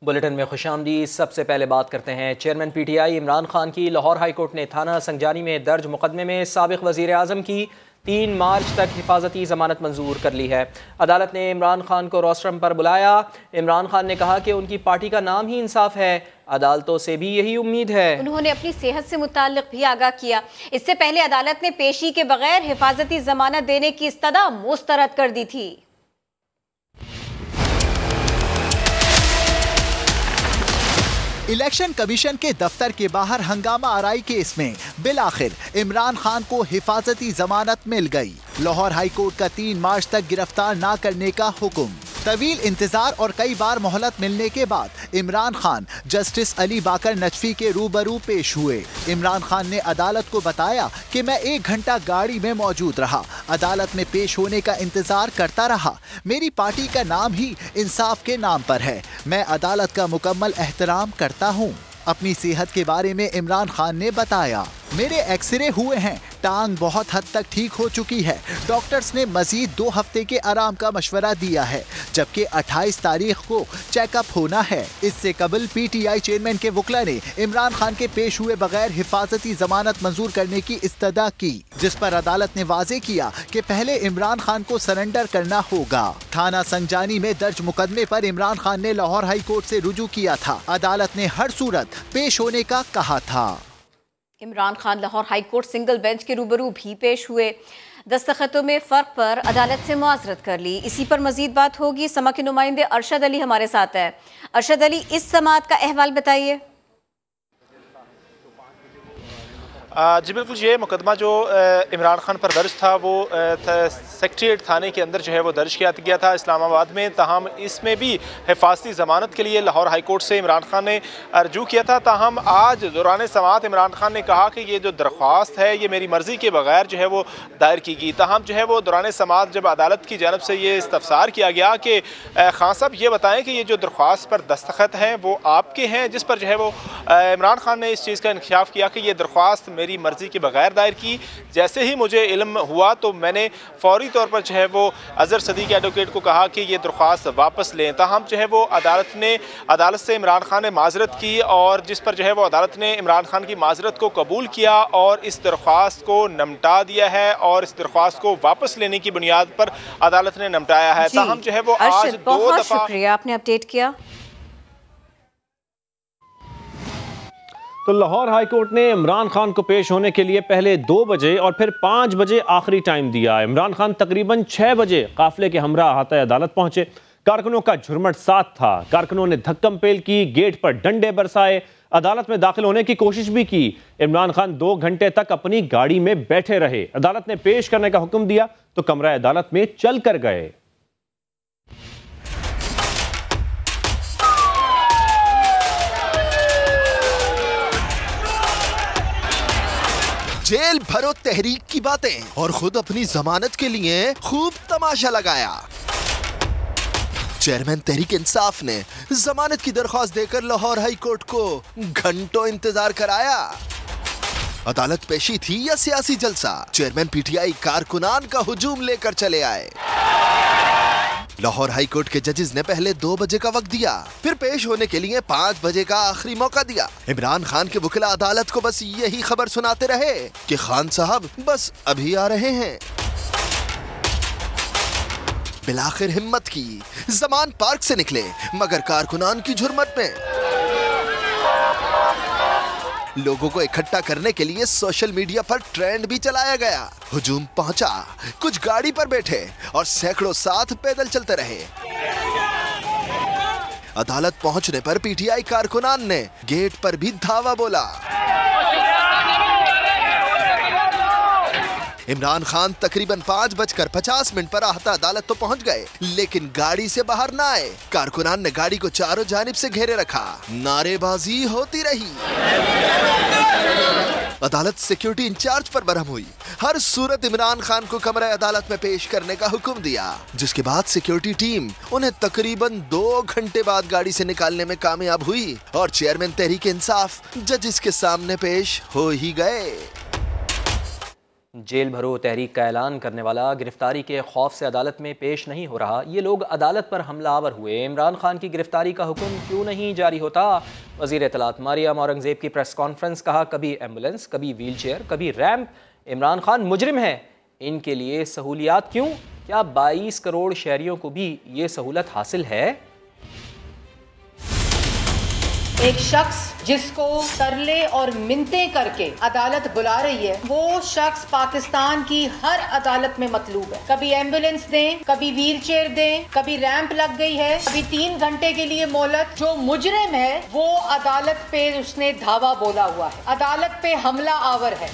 Bulletin में खुशामदीद। सबसे पहले बात करते हैं चेयरमैन PTI इमरान खान की। लाहौर हाई कोर्ट ने थाना संजानी में दर्ज मुकदमे में साबिक वज़ीर आज़म की 3 मार्च तक हिफाजती ज़मानत मंजूर कर ली है। अदालत ने इमरान खान को रोस्ट्रम पर बुलाया। इमरान खान ने कहा कि उनकी पार्टी का नाम ही इंसाफ है, अदालतों से भी यही उम्मीद है। उन्होंने अपनी सेहत से मुताल्लिक भी आगाह किया। इससे पहले अदालत ने पेशी के बगैर हिफाजती ज़मानत देने की इस्तदा मुस्तरद कर दी थी। इलेक्शन कमीशन के दफ्तर के बाहर हंगामा आराई केस में बिलाखिर इमरान खान को हिफाजती जमानत मिल गई। लाहौर हाई कोर्ट का 3 मार्च तक गिरफ्तार न करने का हुक्म। तवील इंतजार और कई बार मोहलत मिलने के बाद इमरान खान जस्टिस अली बाकर नजफी के रूबरू पेश हुए। इमरान खान ने अदालत को बताया कि मैं 1 घंटा गाड़ी में मौजूद रहा, अदालत में पेश होने का इंतजार करता रहा। मेरी पार्टी का नाम ही इंसाफ के नाम पर है, मैं अदालत का मुकम्मल एहतराम करता हूँ। अपनी सेहत के बारे में इमरान खान ने बताया, मेरे एक्सरे हुए हैं, टांग बहुत हद तक ठीक हो चुकी है। डॉक्टर्स ने मजीद 2 हफ्ते के आराम का मशवरा दिया है, जबकि 28 तारीख को चेकअप होना है। इससे कबल PTI चेयरमैन के वकला ने इमरान खान के पेश हुए बगैर हिफाजती जमानत मंजूर करने की इस्तदा की, जिस पर अदालत ने वाजे किया कि पहले इमरान खान को सरेंडर करना होगा। थाना संजानी में दर्ज मुकदमे पर इमरान खान ने लाहौर हाई कोर्ट से रुजू किया था। अदालत ने हर सूरत पेश होने का कहा था। Imran Khan Lahore high court single bench के रूबरू भी पेश हुए। दस्तखतों में फ़र्क पर अदालत से मुआज़रत कर ली। इसी पर मजीद बात होगी। समा के नुमाइंदे अरशद अली हमारे साथ है। अरशद अली, इस समाअत का अहवाल बताइए। जी बिल्कुल, ये मुकदमा जो इमरान खान पर दर्ज था वो सेक्रेटेरिएट थाने के अंदर जो है वो दर्ज किया गया था इस्लामाबाद में। ताहम इसमें भी हिफाजती ज़मानत के लिए लाहौर हाई कोर्ट से इमरान खान ने रजू किया था। ताहम आज दौरान समाअत इमरान खान ने कहा कि ये जो दरख्वास्त है ये मेरी मर्ज़ी के बगैर जो है वो दायर की गई। ताहम जो है वो दौरान समाअत जब अदालत की जानब से ये इस्तफसार किया गया कि खान साहब ये बताएँ कि ये जो दरख्वास्त पर दस्तखत हैं वो आपके हैं, जिस पर जो है वो इमरान खान ने इस चीज़ का इंकशाफ किया कि ये दरख्वास्त मेरी मर्जी के बगैर दायर की। जैसे ही मुझे इल्म हुआ तो मैंने फौरी तौर पर जो है वो अजहर सदीक एडवोकेट को कहा कि ये दरख्वास्त वापस लें। ताहम जो है वो अदालत से इमरान खान ने माजरत की, और जिस पर जो है वो अदालत ने इमरान खान की माजरत को कबूल किया और इस दरख्वास्त को नमटा दिया है, और इस दरख्वास्त को वापस लेने की बुनियाद पर अदालत ने नमटाया है। ताहम जो है वो आज 2 दफा शुक्रिया, आपने अपडेट किया। तो लाहौर हाई कोर्ट ने इमरान खान को पेश होने के लिए पहले 2 बजे और फिर 5 बजे आखिरी टाइम दिया। इमरान खान तकरीबन 6 बजे काफिले के हमरा अहाता अदालत पहुंचे। कारकुनों का झुरमट साथ था। कारकुनों ने धक्कम पेल की, गेट पर डंडे बरसाए, अदालत में दाखिल होने की कोशिश भी की। इमरान खान 2 घंटे तक अपनी गाड़ी में बैठे रहे। अदालत ने पेश करने का हुक्म दिया तो कमरा अदालत में चल कर गए। जेल भरो तहरीक की बातें और खुद अपनी जमानत के लिए खूब तमाशा लगाया। चेयरमैन तहरीक इंसाफ ने जमानत की दरख्वास्त देकर लाहौर हाई कोर्ट को घंटों इंतजार कराया। अदालत पेशी थी या सियासी जलसा? चेयरमैन PTI कारकुनान का हुजूम लेकर चले आए। लाहौर हाई कोर्ट के जजेस ने पहले 2 बजे का वक्त दिया, फिर पेश होने के लिए 5 बजे का आखिरी मौका दिया। इमरान खान के वकील अदालत को बस यही खबर सुनाते रहे कि खान साहब बस अभी आ रहे हैं। बिलाखिर हिम्मत की, जमान पार्क से निकले, मगर कारकुनान की झुरमट में लोगों को इकट्ठा करने के लिए सोशल मीडिया पर ट्रेंड भी चलाया गया। हुजूम पहुंचा, कुछ गाड़ी पर बैठे और सैकड़ों साथ पैदल चलते रहे। अदालत पहुंचने पर PTI कारकुनान ने गेट पर भी धावा बोला। इमरान खान तकरीबन 5:50 पर आहता अदालत तो पहुंच गए, लेकिन गाड़ी से बाहर ना आए। कारकुनान ने गाड़ी को चारों जानिब से घेरे रखा, नारेबाजी होती रही। अदालत सिक्योरिटी इंचार्ज पर बरहम हुई। हर सूरत इमरान खान को कमरा अदालत में पेश करने का हुक्म दिया, जिसके बाद सिक्योरिटी टीम उन्हें तकरीबन 2 घंटे बाद गाड़ी से निकालने में कामयाब हुई और चेयरमैन तहरीक इंसाफ जजिस के सामने पेश हो ही गए। जेल भरो तहरीक का ऐलान करने वाला गिरफ्तारी के खौफ से अदालत में पेश नहीं हो रहा। ये लोग अदालत पर हमलावर हुए। इमरान खान की गिरफ्तारी का हुक्म क्यों नहीं जारी होता? वज़ीर इत्तलात मरियम औरंगज़ेब की प्रेस कॉन्फ्रेंस। कहा कभी एम्बुलेंस, कभी व्हील चेयर, कभी रैम्प। इमरान खान मुजरिम है, इनके लिए सहूलियात क्यों? क्या 22 करोड़ शहरियों को भी ये सहूलत हासिल है? एक शख्स जिसको तरले और मिन्नतें करके अदालत बुला रही है, वो शख्स पाकिस्तान की हर अदालत में मतलूब है। कभी एम्बुलेंस दें, कभी व्हील चेयर दें, कभी रैंप लग गई है, कभी 3 घंटे के लिए मोहलत। जो मुजरिम है वो अदालत पे उसने धावा बोला हुआ है, अदालत पे हमला आवर है।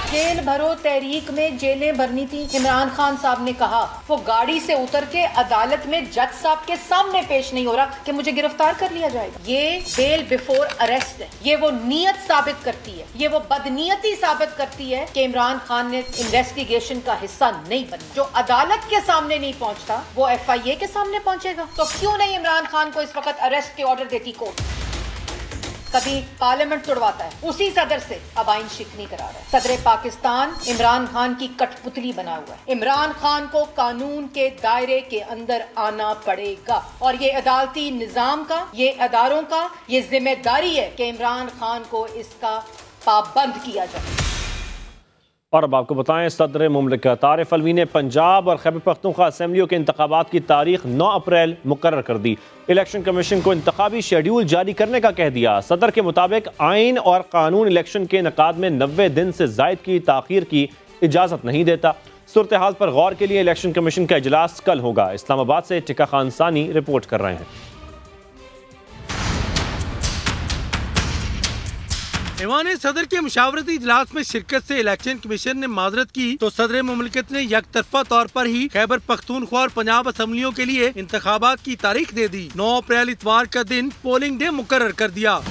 जेल भरो तहरीक में जेलें भरनी थी। इमरान खान साहब ने कहा वो गाड़ी से उतर के अदालत में जज साहब के सामने पेश नहीं हो रहा कि मुझे गिरफ्तार कर लिया जाएगा। ये बेल बिफोर अरेस्ट है। ये वो नीयत साबित करती है, ये वो बदनीयती साबित करती है कि इमरान खान ने इन्वेस्टिगेशन का हिस्सा नहीं बनना। जो अदालत के सामने नहीं पहुंचता वो FIA के सामने पहुंचेगा। तो क्यों नहीं इमरान खान को इस वक्त अरेस्ट के ऑर्डर देती कोर्ट? कभी पार्लियामेंट तोड़वाता है, उसी सदर से अब आइन शिकनी करा रहा है। सदर पाकिस्तान इमरान खान की कठपुतली बना हुआ है। इमरान खान को कानून के दायरे के अंदर आना पड़ेगा और ये अदालती निजाम का, ये अदारों का ये जिम्मेदारी है कि इमरान खान को इसका पाबंद किया जाए। और अब आपको बताएं, सदर मुमलिकत आरिफ अलवी ने पंजाब और खैबर पख्तूनख्वा असम्बलियों के इंतखाबात की तारीख 9 अप्रैल मुकर्रर कर दी। इलेक्शन कमीशन को इंतखाबी शेड्यूल जारी करने का कह दिया। सदर के मुताबिक आइन और कानून इलेक्शन के इनेकाद में 90 दिन से जायद की ताखीर की इजाज़त नहीं देता। सूरत हाल पर गौर के लिए इलेक्शन कमीशन का इजलास कल होगा। इस्लामाबाद से टिका खान सानी रिपोर्ट कर रहे हैं। ऐवान सदर के मुशावरती इजलास में शिरकत से इलेक्शन कमीशन ने माजरत की तो सदर मुमलिकत ने यकतरफा तौर पर ही खैबर पख्तूनख्वा और पंजाब असम्बलियों के लिए इंतखाबात की तारीख दे दी। 9 अप्रैल इतवार का दिन पोलिंग डे मुकर्रर कर दिया।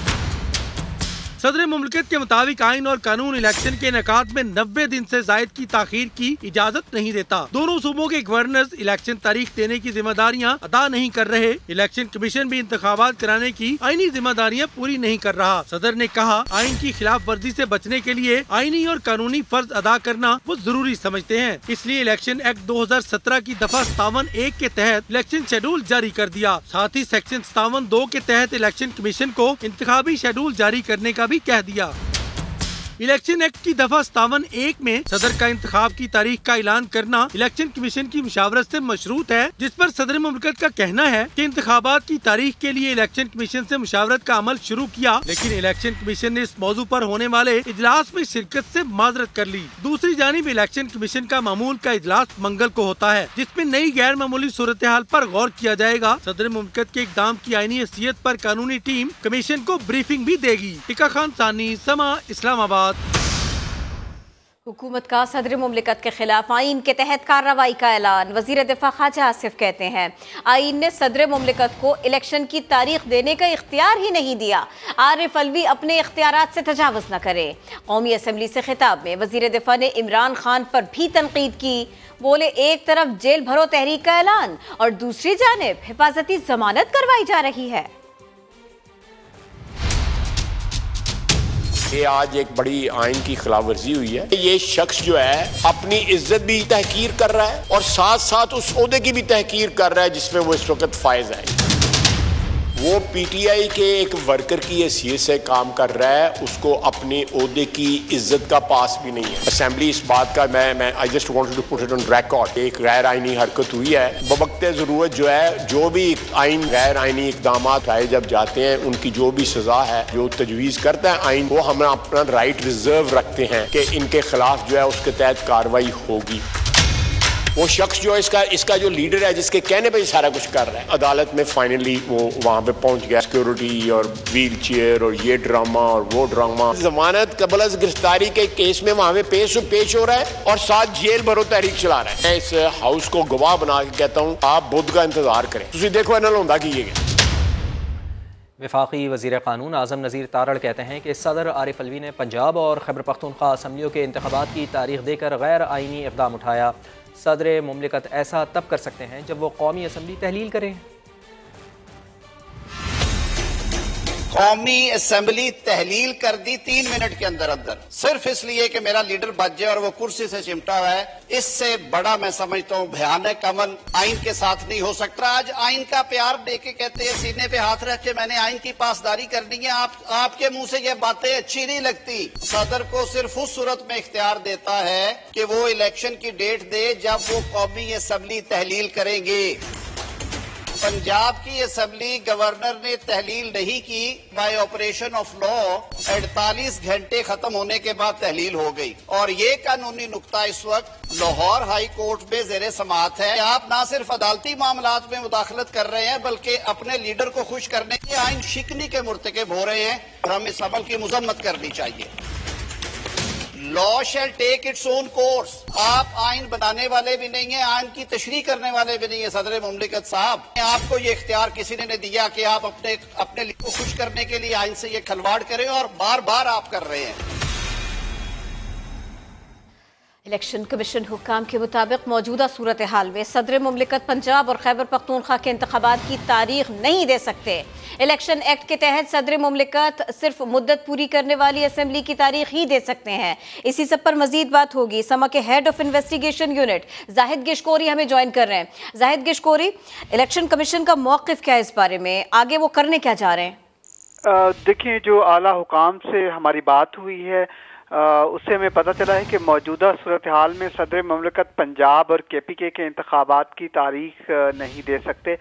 सदर मुमलिकत के मुताबिक आइन और कानून इलेक्शन के इनेकाद में 90 दिन से जायद की ताखीर की इजाजत नहीं देता। दोनों सूबों के गवर्नर्स इलेक्शन तारीख देने की जिम्मेदारियां अदा नहीं कर रहे। इलेक्शन कमीशन भी इंतखाबात कराने की आईनी जिम्मेदारियां पूरी नहीं कर रहा। सदर ने कहा आइन की खिलाफ वर्जी से बचने के लिए आईनी और कानूनी फर्ज अदा करना वो जरूरी समझते हैं। इसलिए इलेक्शन एक्ट 2017 की दफा 57(1) के तहत इलेक्शन शेड्यूल जारी कर दिया। साथ ही सेक्शन 57(2) के तहत इलेक्शन कमीशन को इंतखाबी शेड्यूल जारी करने का कह दिया। इलेक्शन एक्ट की दफा 57(1) में सदर का इंतखाब की तारीख का ऐलान करना इलेक्शन कमीशन की मुशावरत से मशरूत है, जिस पर सदर मुमलिकत का कहना है कि इंतखाबात की तारीख के लिए इलेक्शन कमीशन से मुशावरत का अमल शुरू किया, लेकिन इलेक्शन कमीशन ने इस मौजू पर होने वाले इजलास में शिरकत से माजरत कर ली। दूसरी जानिब इलेक्शन कमीशन का मामूल का इजलास मंगल को होता है, जिसमें नई गैर मामूली सूरत हाल पर गौर किया जाएगा। सदर मुमलिकत के इकदाम की आईनी हैसियत पर कानूनी टीम कमीशन को ब्रीफिंग भी देगी। टिका खान सानी, समा, इस्लामाबाद। हुकूमत का सदर मुमलिकत के खिलाफ आइन के तहत कार्रवाई का ऐलान। वजीर दिफा ख्वाजा आसिफ कहते हैं आइन ने सदर मुमलिकत को इलेक्शन की तारीख देने का इख्तियार ही नहीं दिया। आरिफ अलवी अपने इख्तियारात से तजावुज़ न करे। कौमी असम्बली से खिताब में वजीर दिफा ने इमरान खान पर भी तनकीद की। बोले एक तरफ जेल भरो तहरीक का ऐलान और दूसरी जानिब हिफाजती जमानत करवाई जा रही है। ये आज एक बड़ी आइन की खिलाफ वर्जी हुई है। ये शख्स जो है अपनी इज्जत भी तहकीर कर रहा है और साथ साथ उस ओहदे की भी तहकीर कर रहा है जिसमें वो इस वक्त फायज है। वो PTI के एक वर्कर की हैसियत से काम कर रहा है, उसको अपने ओहदे की इज्जत का पास भी नहीं है। असेंबली इस बात का मैं I just wanted to put it on record, एक गैर आइनी हरकत हुई है। बवक्ते ज़रूरत जो है जो भी आइन गैर आइनी इकदाम उठाए जब जाते हैं उनकी जो भी सजा है जो तजवीज़ करता है आइन, वो हम अपना राइट रिजर्व रखते हैं कि इनके खिलाफ जो है उसके तहत कार्रवाई होगी। वो शख्स जो इसका जो लीडर है जिसके कहने पे सारा कुछ कर रहा है, अदालत में फाइनली वो वहाँ पे पहुँच गया। सिक्योरिटी और व्हील चेयर और ये ड्रामा और वो ड्रामा, जमानत कबल गिरफ्तारी के केस में वहाँ पे पेश हो रहा है और साथ जेल भरो तहरीक चला रहा है। मैं इस हाउस को गवाह बना के कहता हूँ आप बुध का इंतजार करें। तुम देखो इन्होंने होंदा की है। वफाकी वज़ीर क़ानून आज़म नज़ीर तारड़ कहते हैं कि सदर आरिफ अलवी ने पंजाब और खैबर पख्तूनख्वा असम्बलियों के इंतखाबात की तारीख देकर गैर आइनी इक़दाम उठाया। सदर मुमलिकत ऐसा तब कर सकते हैं जब वो कौमी असम्बली तहलील करें। कौमी असेंबली तहलील कर दी 3 मिनट के अंदर अंदर, सिर्फ इसलिए कि मेरा लीडर बच जाए और वो कुर्सी से चिमटा हुआ है। इससे बड़ा मैं समझता हूँ भयानक अमल आइन के साथ नहीं हो सकता। आज आइन का प्यार देके कहते हैं, सीने पे हाथ रख के मैंने आइन की पासदारी करनी है। आपके मुंह से ये बातें अच्छी नहीं लगती। सदर को सिर्फ उस सूरत में इख्तियार देता है कि वो इलेक्शन की डेट दे जब वो कौमी असेंबली तहलील करेंगे। पंजाब की असेंबली गवर्नर ने तहलील नहीं की, बाय ऑपरेशन ऑफ लॉ 48 घंटे खत्म होने के बाद तहलील हो गई। और ये कानूनी नुक्ता इस वक्त लाहौर हाई कोर्ट में जेरे समाअत है। आप न सिर्फ अदालती मामलात में मुदाखलत कर रहे हैं बल्कि अपने लीडर को खुश करने के आइन शिकनी के मुर्तकिब हो रहे हैं। हम इस अमल की मजम्मत करनी चाहिए। Law shall take its own course. आप आइन बनाने वाले भी नहीं है, आइन की तशरीह करने वाले भी नहीं है। सदर मुमलिकत साहब, आपको ये इख्तियार किसी ने दिया कि आप अपने लिए खुश करने के लिए आइन से ये खिलवाड़ करें, और बार बार आप कर रहे हैं। इलेक्शन कमीशन हुक्काम के मुताबिक मौजूदा सूरत हाल में सदर मुमलिकत पंजाब और खैबर पख्तूनख्वा के इंतखाबात की तारीख नहीं दे सकते। इलेक्शन एक्ट के तहत सदर मुमलिकत सिर्फ मुद्दत पूरी करने वाली असेंबली की तारीख ही दे सकते हैं। इसी सब पर मजीद बात होगी। समा के head of investigation unit Zahid Gishkori हमें ज्वाइन कर रहे हैं। जाहिद गिशकोरी, इलेक्शन कमीशन का मौक़िफ़ क्या है इस बारे में, आगे वो करने क्या जा रहे हैं? देखिए, जो आला हुकाम से हमारी बात हुई है उससे हमें पता चला है कि मौजूदा सूरत हाल में सदर मुमलिकत पंजाब और KPK के इंतखाबात की तारीख नहीं दे सकते।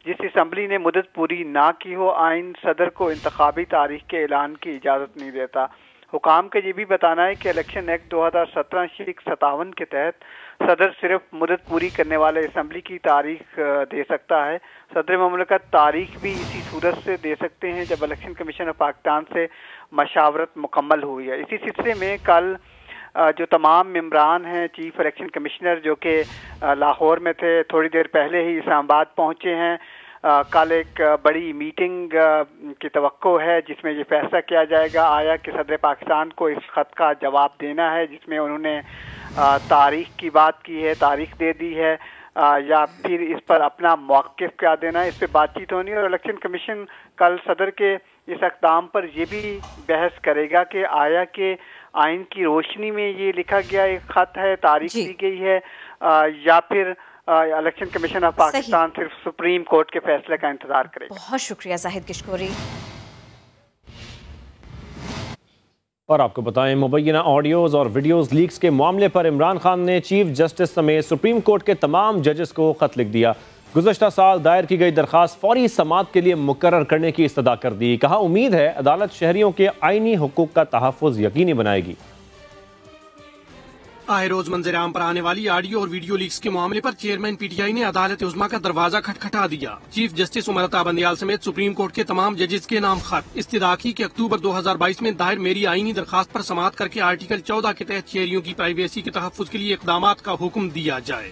जिस असम्बली ने मुद्दत पूरी ना की हो, आइन सदर को इंतखाबी तारीख के ऐलान की इजाज़त नहीं देता। हुकाम का ये भी बताना है कि इलेक्शन एक्ट 2017/57 के तहत सदर सिर्फ मुद्दत पूरी करने वाले असम्बली की तारीख दे सकता है। सदर मुमलिकत तारीख भी इसी सूरत से दे सकते हैं जब इलेक्शन कमीशन ऑफ पाकिस्तान से मशावरत मुकम्मल हुई है। इसी सिलसिले में कल जो तमाम मेंबरान हैं, चीफ इलेक्शन कमिश्नर जो कि लाहौर में थे, थोड़ी देर पहले ही इस्लामाबाद पहुँचे हैं। कल एक बड़ी मीटिंग की तवक्को है जिसमें ये फैसला किया जाएगा आया कि सदर पाकिस्तान को इस ख़त का जवाब देना है, जिसमें उन्होंने तारीख की बात की है, तारीख दे दी है, या फिर इस पर अपना मौक़िफ़ क्या देना है, इस पर बातचीत होनी है। और इलेक्शन कमीशन कल सदर के इस इक़दाम पर यह भी बहस करेगा कि आया कि आइन की रोशनी में ये लिखा गया एक ख़त है, तारीख दी गई है, या फिर इलेक्शन कमीशन ऑफ पाकिस्तान सिर्फ सुप्रीम कोर्ट के फैसले का इंतजार करेगा। बहुत शुक्रिया जाहिद गिशकोरी। और आपको बताएं, मुबैना ऑडियोज़ और वीडियोज़ लीक्स के मामले पर इमरान खान ने चीफ जस्टिस समेत सुप्रीम कोर्ट के तमाम जजेस को ख़त लिख दिया। गुज़श्ता साल दायर की गई दरख्वास्त फौरी समाअत के लिए मुकर्रर करने की इस्तदा कर दी। कहा, उम्मीद है अदालत शहरियों के आईनी हुकूक का तहफ़्फ़ुज़ यकीनी बनाएगी। आए रोज मंजर-ए-आम पर आने वाली ऑडियो और वीडियो लीक्स के मामले पर चेयरमैन PTI ने अदालत उज़्मा का दरवाजा खटखटा दिया। चीफ जस्टिस उमर अता बंदियाल समेत सुप्रीम कोर्ट के तमाम जजेस के नाम खत। इस्तदा की कि अक्टूबर 2022 में दायर मेरी आईनी दरखास्त पर समाअत करके आर्टिकल 14 के तहत शहरियों की प्राइवेसी के तहफ़्फ़ुज़ के लिए इक़दामात का हुक्म दिया जाए।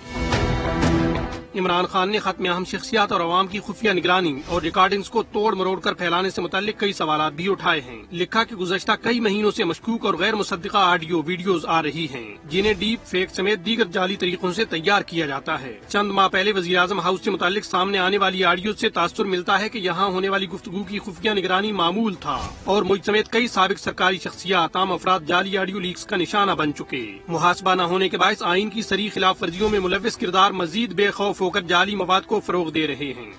इमरान खान ने खत में अहम शख्सियात और अवाम की खुफिया निगरानी और रिकॉर्डिंग्स को तोड़ मरोड़ कर फैलाने से मुताल्लिक कई सवालात भी उठाए हैं। लिखा कि गुज़श्ता कई महीनों से मशकूक और गैर मुसद्दिका ऑडियो वीडियोज आ रही हैं, जिन्हें डीप फेक समेत दीगर जाली तरीकों से तैयार किया जाता है। चंद माह पहले वज़ीर आज़म हाउस से मुताल्लिक सामने आने वाली ऑडियो से तासुर मिलता है कि यहाँ होने वाली गुफ्तगू की खुफिया निगरानी मामूल था और मुझ समेत कई साबिक सरकारी शख्सियात आम अफराद जाली ऑडियो लीक्स का निशाना बन चुके। मुहासबा न होने के बायस आइन की सरी खिलाफ वर्जियों में मुलव्विस किरदार मजीद बेखौफ होकर जाली मवाद को फरोग दे रहे हैं।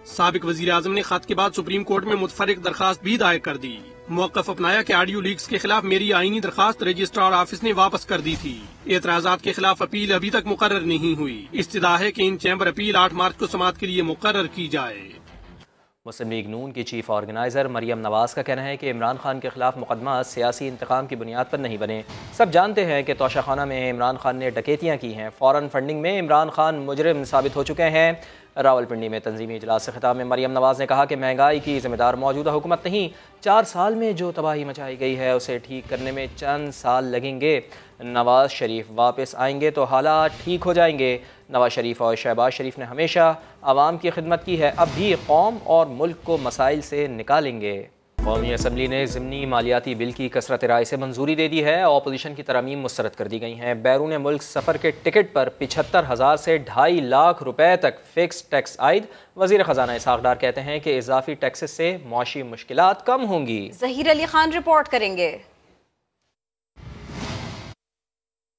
साबिक वजीर आजम ने खत के बाद सुप्रीम कोर्ट में मुतफरिक दरखास्त भी दायर कर दी। मौक़िफ़ अपनाया कि ऑडियो लीक्स के खिलाफ मेरी आईनी दरखास्त रजिस्ट्रार ऑफिस ने वापस कर दी थी। एतराज़ात के खिलाफ अपील अभी तक मुकर्रर नहीं हुई। इस्तदा है कि इन चैम्बर अपील 8 मार्च को समाअत के लिए मुकर्रर की जाए। मुस्लिम लीग नून की चीफ ऑर्गेनाइज़र मरियम नवाज़ का कहना है कि इमरान खान के खिलाफ मुकदमा सियासी इंतकाम की बुनियाद पर नहीं बने। सब जानते हैं कि तोशाखाना में इमरान खान ने डकैतियाँ की हैं। फ़ौरन फंडिंग में इमरान खान मुजरिम साबित हो चुके हैं। रावलपिंडी में तंजीमी इजलास से खिताब में मरियम नवाज़ ने कहा कि महंगाई की ज़िम्मेदार मौजूदा हुकूमत नहीं, 4 साल में जो तबाही मचाई गई है उसे ठीक करने में चंद साल लगेंगे। नवाज शरीफ वापस आएंगे तो हालात ठीक हो जाएंगे। नवाज शरीफ और शहबाज शरीफ ने हमेशा आवाम की खिदमत की है, अब भी कौम और मुल्क को मसाइल से निकालेंगे। कौमी असम्बली ने ज़िमनी मालियाती बिल की कसरत राय से मंजूरी दे दी है। अपोजिशन की तरमीम मुस्तरद कर दी गई हैं। बैरून मुल्क सफ़र के टिकट पर 75,000 से 2.5 लाख रुपए तक फिक्स टैक्स आयद। वज़ीर ख़जाना इसहाक डार कहते हैं कि इजाफी टैक्सेस से मुआशी मुश्किलात कम होंगी। ज़हीर अली खान रिपोर्ट करेंगे।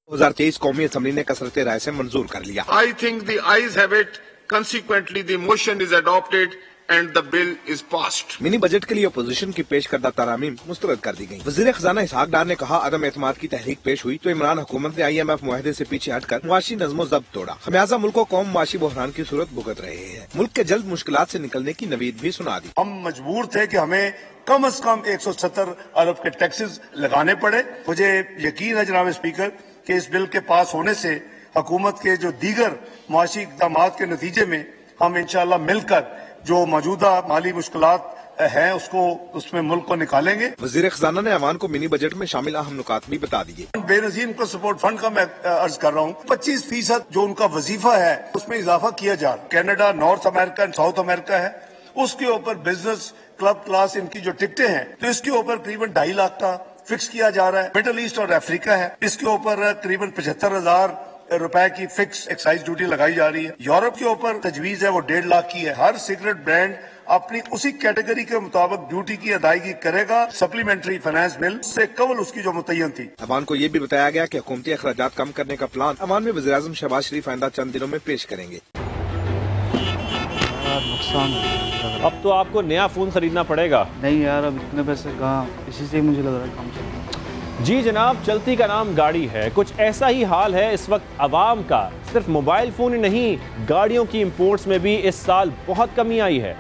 2023 कौमी असम्बली ने कसरत राय से मंजूर कर लिया। I think the ayes have it. Consequently, the motion is adopted and the bill is passed. Mini budget के लिए अपोजिशन की पेश करदा तरामीम मुस्तरद कर दी गई। वज़ीर खजाना इसहाक डार ने कहा, अदम एतमाद की तहरीक पेश हुई तो इमरान हुकूमत ने IMF मुआहदे से पीछे हटकर मुआशी नज़्मो ज़ब्त तोड़ा। खमियाजा मुल्क को कौम मुआशी बहरान की सूरत भुगत रहे हैं। मुल्क के जल्द मुश्किलात से निकलने की नवीद भी सुना दी। हम मजबूर थे कि हमें कम से कम 170 अरब के टैक्सेस लगाने पड़े। मुझे यकीन है जनाब स्पीकर कि इस बिल के पास होने से हुकूमत के जो दीगर मुआशी इक़दाम के नतीजे में हम इंशाअल्लाह मिलकर जो मौजूदा माली मुश्किलात हैं उसमें मुल्क को निकालेंगे। वज़ीर खजाना ने अवान को मिनी बजट में शामिल अहम नुकात भी बता दिए। बेनज़ीर को सपोर्ट फंड का मैं अर्ज कर रहा हूँ 25% जो उनका वजीफा है उसमें इजाफा किया जा रहा है। Canada, north America and south America है, उसके ऊपर बिजनेस क्लब क्लास इनकी जो टिकटें हैं तो इसके ऊपर करीबन 2.5 लाख का फिक्स किया जा रहा है। मिडल ईस्ट और अफ्रीका है, इसके ऊपर करीबन 75,000 रुपए की फिक्स एक्साइज ड्यूटी लगाई जा रही है। यूरोप के ऊपर तजवीज है वो 1.5 लाख की है। हर सिगरेट ब्रांड अपनी उसी कैटेगरी के मुताबिक ड्यूटी की अदायगी करेगा। सप्लीमेंट्री फाइनेंस बिल से कबल उसकी जो मुतय्यन थी। अवान को ये भी बताया गया कि हुकूमती अखराजात कम करने का प्लान अवान में वज़ीर आज़म शहबाज शरीफ आइंदा चंद दिनों में पेश करेंगे। अब तो आपको नया फोन खरीदना पड़ेगा। नहीं यार, अब इतने पैसे कहाँ, इसी से मुझे लग रहा है काम चलता है। जी जनाब, चलती का नाम गाड़ी है। कुछ ऐसा ही हाल है इस वक्त अवाम का। सिर्फ मोबाइल फोन ही नहीं, गाड़ियों की इंपोर्ट्स में भी इस साल बहुत कमी आई है।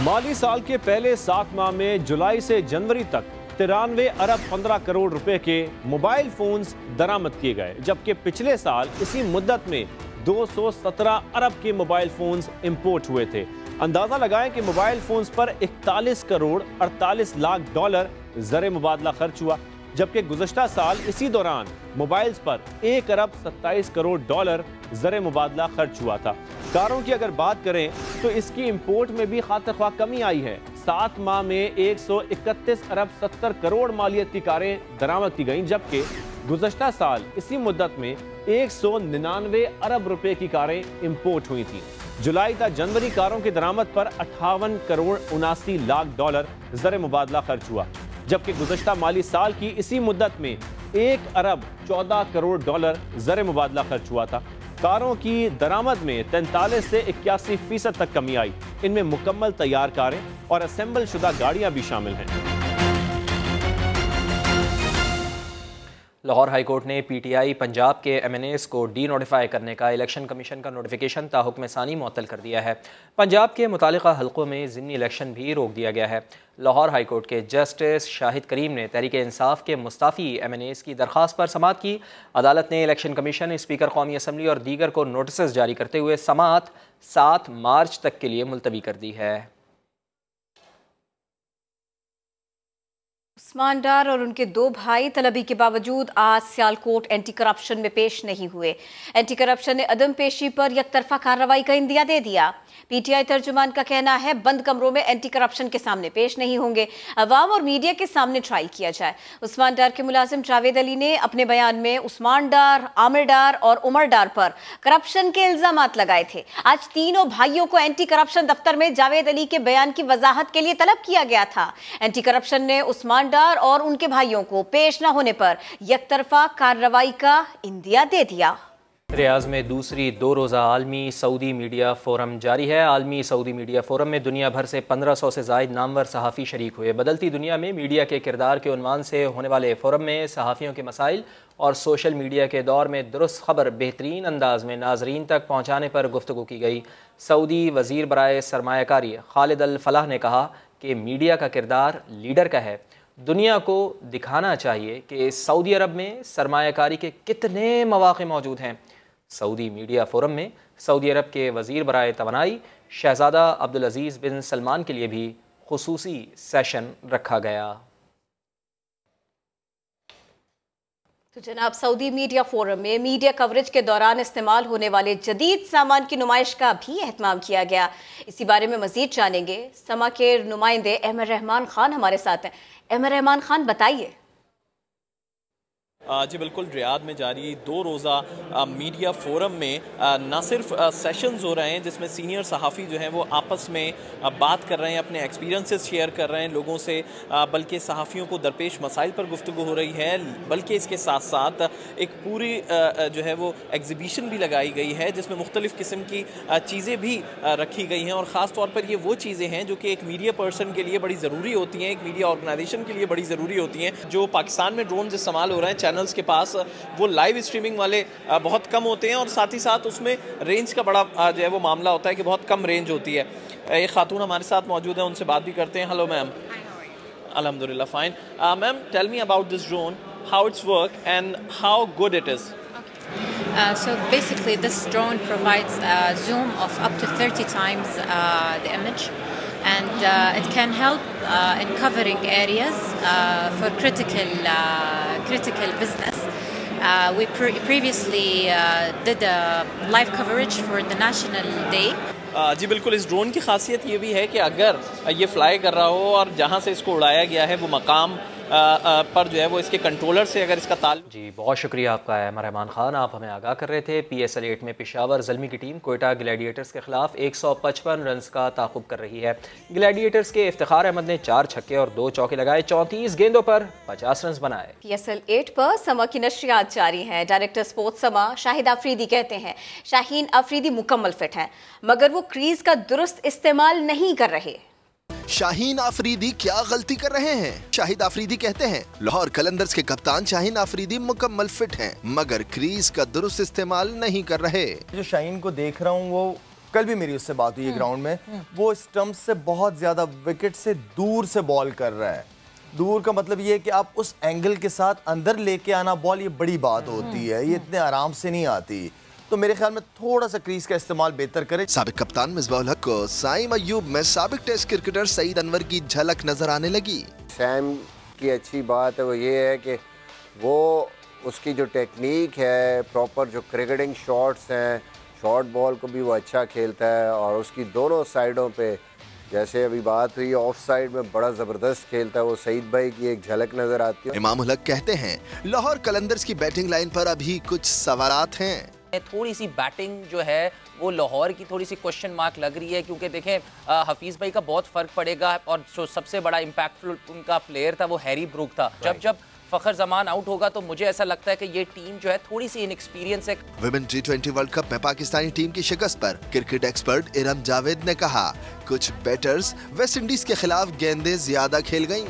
माली साल के पहले 7 माह में जुलाई से जनवरी तक 93 अरब 15 करोड़ रुपए के मोबाइल फोन्स दरामद किए गए, जबकि पिछले साल इसी मुद्दत में 217 अरब के मोबाइल फोन्स इंपोर्ट हुए थे। अंदाजा लगाएं कि मोबाइल फोन्स पर 41 करोड़ 48 लाख डॉलर ज़र मुबादला खर्च हुआ, जबकि गुज़श्ता साल इसी दौरान मोबाइल्स पर 1 अरब 27 करोड़ डॉलर ज़र मुबादला खर्च हुआ था। कारों की अगर बात करें तो इसकी इंपोर्ट में भी खातिर ख्वाह कमी आई है। 7 माह में 131 अरब 70 करोड़ मालियत की कारें दरामद की गईं, जबकि गुज़श्ता साल इसी मुद्दत में 199 अरब रुपए की कारें इंपोर्ट हुई थीं। जुलाई तक जनवरी कारों की दरामद पर 58 करोड़ 79 लाख डॉलर ज़र मुबादला खर्च हुआ, जबकि गुज़श्ता माली साल की इसी मुद्दत में 1 अरब 14 करोड़ डॉलर ज़र मुबादला खर्च हुआ था। कारों की दरामद में 43 से 81% तक कमी आई। इनमें मुकम्मल तैयार कारें और असेंबल शुदा गाड़ियां भी शामिल हैं। लाहौर हाई कोर्ट ने PTI पंजाब के MNAs को डी नोटिफाई करने का इलेक्शन कमीशन का नोटिफिकेशन ताहुक्म सानी मुअत्तल कर दिया है। पंजाब के मुतालिका हल्कों में ज़िमनी इलेक्शन भी रोक दिया गया है। लाहौर हाई कोर्ट के जस्टिस शाहिद करीम ने तहरीक इंसाफ के मुस्ताफ़ी MNAs की दरख्वास्त पर समाअत की। अदालत ने इलेक्शन कमीशन, स्पीकर कौमी असम्बली और दीगर को नोटिस जारी करते हुए समाअत 7 मार्च तक के लिए मुलतवी कर दी है। उस्मान डार और उनके 2 भाई तलबी के बावजूद आज सियालकोट एंटी करप्शन में पेश नहीं हुए। एंटी करप्शन ने अदम पेशी पर यकतरफा कार्रवाई का इंदिया दे दिया। PTI तर्जुमान का कहना है बंद कमरों में एंटी करप्शन के सामने पेश नहीं होंगे, अवाम और मीडिया के सामने ट्रायल किया जाए। उस्मान डार के मुलाजिम जावेद अली ने अपने बयान में उस्मान डार, आमिर डार और उमर डार पर करप्शन के इल्जामात लगाए थे। आज तीनों भाइयों को एंटी करप्शन दफ्तर में जावेद अली के बयान की वजाहत के लिए तलब किया गया था। एंटी करप्शन ने उस्मान डार और उनके भाइयों को पेश न होने पर यकतरफा कार्रवाई का इंदिया दे दिया। रियाज में दूसरी 2 रोज़ा आलमी सऊदी मीडिया फोरम जारी है। आलमी सऊदी मीडिया फोरम में दुनिया भर से 1500 से ज़ायद नामवर सहाफ़ी शरीक हुए। बदलती दुनिया में मीडिया के किरदार के उन्वान से होने वाले फोरम में सहाफ़ियों के मसाइल और सोशल मीडिया के दौर में दुरुस्त खबर बेहतरीन अंदाज में नाजरीन तक पहुँचाने पर गुफ्तगू की गई। सऊदी वज़ीर बराए सरमायाकारी खालिद अल फलाह ने कहा कि मीडिया का किरदार लीडर का है। दुनिया को दिखाना चाहिए कि सऊदी अरब में सरमायाकारी के कितने मौक़े मौजूद हैं। सऊदी मीडिया फोरम में सऊदी अरब के वज़ीर बराए तवानाई शहज़ादा अब्दुल अज़ीज़ बिन सलमान के लिए भी खुसूसी सेशन रखा गया। तो जनाब, सऊदी मीडिया फोरम में मीडिया कवरेज के दौरान इस्तेमाल होने वाले जदीद सामान की नुमाइश का भी एहतमाम किया गया। इसी बारे में मजीद जानेंगे। समा के नुमाइंदे अहमद रहमान खान हमारे साथ हैं। अहमद रहमान खान, बताइए। जी बिल्कुल, रियाद में जारी 2 रोज़ा मीडिया फोरम में न सिर्फ सेशंस हो रहे हैं जिसमें सीनियर सहाफ़ी जो हैं वो आपस में बात कर रहे हैं, अपने एक्सपीरियंसेस शेयर कर रहे हैं लोगों से, बल्कि सहाफ़ियों को दरपेश मसाइल पर गुफ्तगू हो रही है, बल्कि इसके साथ साथ एक पूरी जो है वो एग्ज़िबिशन भी लगाई गई है जिसमें मुख्तलिफ़ किस्म की चीज़ें भी रखी गई हैं। और ख़ास तौर पर ये वो चीज़ें हैं जो कि एक मीडिया पर्सन के लिए बड़ी ज़रूरी होती हैं, एक मीडिया ऑर्गेनाइजेशन के लिए बड़ी ज़रूरी होती हैं। जो पाकिस्तान में ड्रोन इस्तेमाल हो रहे हैं चैनल्स के पास, वो लाइव स्ट्रीमिंग वाले बहुत कम होते हैं और साथ ही साथ उसमें रेंज का बड़ा जो है वो मामला होता है कि बहुत कम रेंज होती है। एक खातून हमारे साथ मौजूद है, उनसे बात भी करते हैं। Hello ma'am. अल्हम्दुलिल्लाह fine. Ma'am, tell me about this drone, how it's work and how good it is. So basically this drone provides a zoom of up to 30 times the image, and it can help in covering areas for critical business. We previously did a live coverage for the National Day. जी बिल्कुल, इस drone की खासियत ये भी है कि अगर ये फ्लाई कर रहा हो और जहाँ से इसको उड़ाया गया है वो मकाम पर जो है वो इसके कंट्रोलर से अगर इसका ताल्लुक। जी बहुत शुक्रिया आपका अहमद रहमान खान, आप हमें आगाह कर रहे थे। PSL 8 में पेशावर ज़ल्मी की टीम कोयटा ग्लैडिएटर्स के खिलाफ 155 रन का ताक़ुब कर रही है। ग्लैडिएटर्स के इफ्तिखार अहमद ने 4 छक्के और 2 चौके लगाए, 34 गेंदों पर 50 रन बनाए। PSL 8 पर समा की नशरियात जारी हैं। डायरेक्टर स्पोर्ट्स समा शाहिद आफरीदी कहते हैं शाहीन आफरीदी मुकम्मल फिट हैं, मगर वो क्रीज का दुरुस्त इस्तेमाल नहीं कर रहे। शाहीन आफरीदी क्या गलती कर रहे हैं? शाहिद आफरीदी कहते हैं लाहौर कलंदर्स के कप्तान शाहीन आफरीदी मुकम्मल फिट हैं, मगर क्रीज का दुरुस्त इस्तेमाल नहीं कर रहे। जो शाहीन को देख रहा हूँ, वो कल भी मेरी उससे बात हुई है ग्राउंड में, वो स्टंप से बहुत ज्यादा विकेट से दूर से बॉल कर रहा है। दूर का मतलब ये है कि आप उस एंगल के साथ अंदर लेके आना बॉल, ये बड़ी बात होती है, ये इतने आराम से नहीं आती। तो मेरे ख्याल में थोड़ा सा क्रीज का इस्तेमाल बेहतर करे। साबिक कप्तान मिसबाहुल हक को साइम अय्यूब में साबिक टेस्ट क्रिकेटर सईद अनवर की झलक नजर आने लगी। सैम की अच्छी बात है वो ये है कि वो उसकी जो टेक्निक है, प्रॉपर जो क्रिकेटिंग शॉट्स हैं, शॉर्ट बॉल को भी वो अच्छा खेलता है और उसकी दोनों साइडों पे, जैसे अभी बात हुई ऑफ साइड में बड़ा ज़बरदस्त खेलता है वो। सईद भाई की एक झलक नजर आती है। इमामुल हक कहते हैं लाहौर कलंदर्स की बैटिंग लाइन पर अभी कुछ सवालात हैं। थोड़ी सी बैटिंग जो है वो लाहौर की थोड़ी सी क्वेश्चन मार्क लग रही है, क्योंकि देखें हफीज़ भाई का बहुत फ़र्क पड़ेगा और जो सबसे बड़ा इम्पैक्टफुल उनका प्लेयर था वो हैरी ब्रूक था। जब फ़खर जमान आउट होगा तो मुझे ऐसा लगता है कि ये टीम जो है थोड़ी सी इनएक्सपीरियंस है। विमेन T20 वर्ल्ड कप में पाकिस्तानी टीम की शिकस्त पर क्रिकेट एक्सपर्ट इरम जावेद ने कहा कुछ बैटर्स वेस्ट इंडीज के खिलाफ गेंदें ज्यादा खेल गयी।